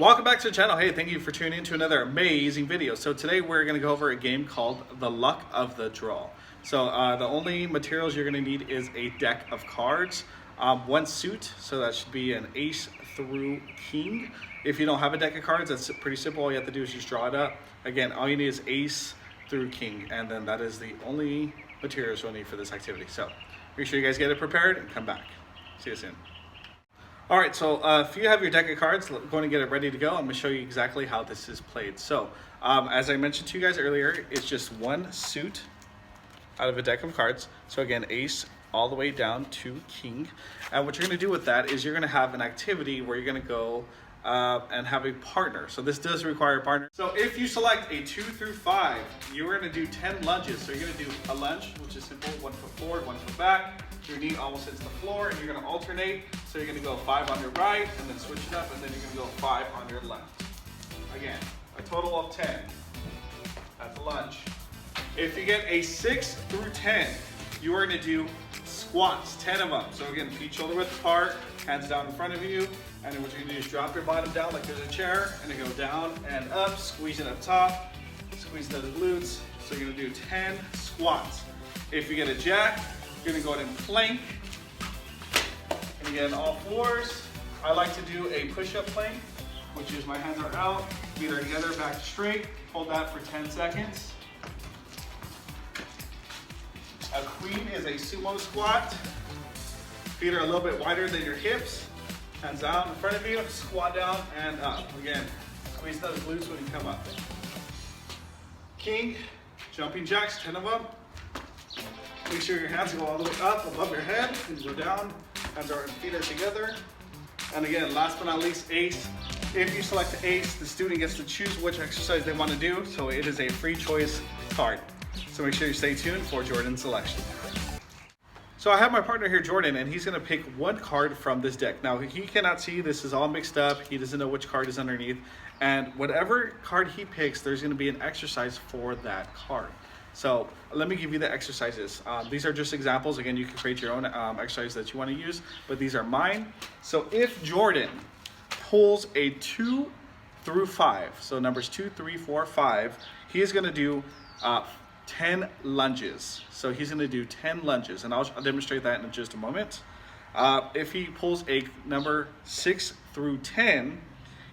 Welcome back to the channel. Hey, thank you for tuning in to another amazing video. So today we're going to go over a game called The Luck of the Draw. So the only materials you're going to need is a deck of cards, one suit, so that should be an ace through king. If you don't have a deck of cards, that's pretty simple. All you have to do is just draw it up. Again, all you need is ace through king, and then that is the only materials you'll need for this activity. So make sure you guys get it prepared and come back. See you soon. All right, so if you have your deck of cards, going to get it ready to go. I'm going to show you exactly how this is played. So as I mentioned to you guys earlier, it's just one suit out of a deck of cards. So again, ace all the way down to king. And what you're going to do with that is you're going to have an activity where you're going to go and have a partner. So this does require a partner. So if you select a 2 through 5, you're going to do 10 lunges. So you're going to do a lunge, which is simple, 1 foot forward, 1 foot back. Your knee almost hits the floor, and you're going to alternate. So you're going to go 5 on your right, and then switch it up, and then you're going to go 5 on your left. Again, a total of 10. That's a lunge. If you get a 6 through 10, you are going to do squats, 10 of them. So again, feet shoulder width apart, hands down in front of you, and then what you're going to do is drop your bottom down like there's a chair, and then go down and up, squeeze it up top, squeeze those glutes. So you're going to do 10 squats. If you get a jack, you're going to go ahead and plank. And again, all fours. I like to do a push-up plank, which is my hands are out, feet are together, back straight. Hold that for 10 seconds. A queen is a sumo squat. Feet are a little bit wider than your hips. Hands out in front of you, squat down and up. Again, squeeze those glutes when you come up. King, jumping jacks, 10 of them. Make sure your hands go all the way up above your head and go down. Hands are feet are together. And again, last but not least, ace. If you select the ace, the student gets to choose which exercise they want to do. So it is a free choice card. So make sure you stay tuned for Jordan's selection. So I have my partner here, Jordan, and he's going to pick one card from this deck. Now, he cannot see. This is all mixed up. He doesn't know which card is underneath. And whatever card he picks, there's going to be an exercise for that card. So let me give you the exercises. These are just examples. Again, you can create your own exercise that you want to use, but these are mine. So if Jordan pulls a 2 through 5, so numbers 2, 3, 4, 5, he is going to do 10 lunges. So he's going to do 10 lunges, and I'll demonstrate that in just a moment. If he pulls a number 6 through 10,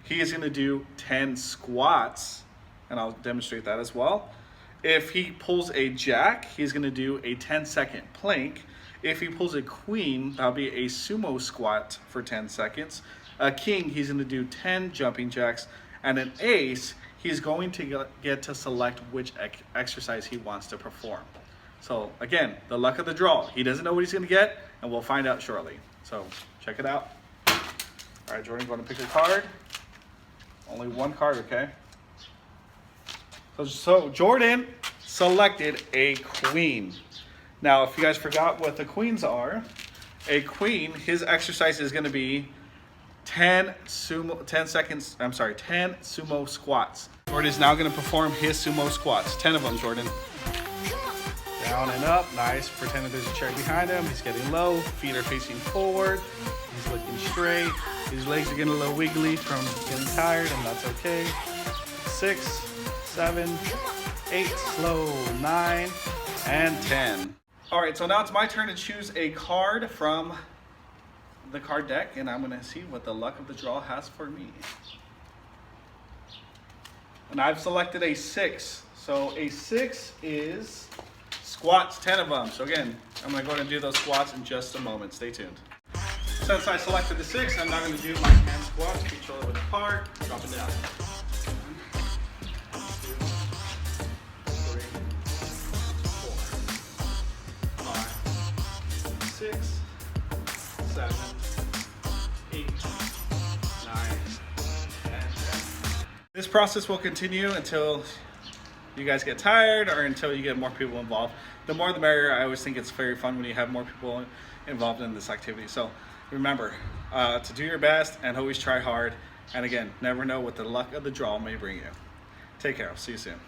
he is going to do 10 squats, and I'll demonstrate that as well. If he pulls a jack, he's going to do a 10-second plank. If he pulls a queen, that'll be a sumo squat for 10 seconds. A king, he's going to do 10 jumping jacks. And an ace, he's going to get to select which exercise he wants to perform. So again, the luck of the draw. He doesn't know what he's going to get, and we'll find out shortly. So check it out. All right, Jordan, going to pick a card. Only one card, okay? So Jordan selected a queen. Now, if you guys forgot what the queens are, a queen, his exercise is going to be 10 sumo squats. Jordan is now going to perform his sumo squats. 10 of them, Jordan. Down and up, nice. Pretend that there's a chair behind him. He's getting low, feet are facing forward. He's looking straight. His legs are getting a little wiggly from getting tired, and that's okay. 6, 7, 8, slow, 9, and 10. All right, so now it's my turn to choose a card from the card deck, and I'm gonna see what the luck of the draw has for me. And I've selected a 6. So a 6 is squats, 10 of them. So again, I'm gonna go ahead and do those squats in just a moment. Stay tuned. Since I selected the 6, I'm now gonna do my hand squats, feet shoulder width apart, drop it down. 6, 7, 8, 9, and 10. This process will continue until you guys get tired or until you get more people involved. The more the merrier. I always think it's very fun when you have more people involved in this activity. So remember to do your best and always try hard. And again, never know what the luck of the draw may bring you. Take care. I'll see you soon.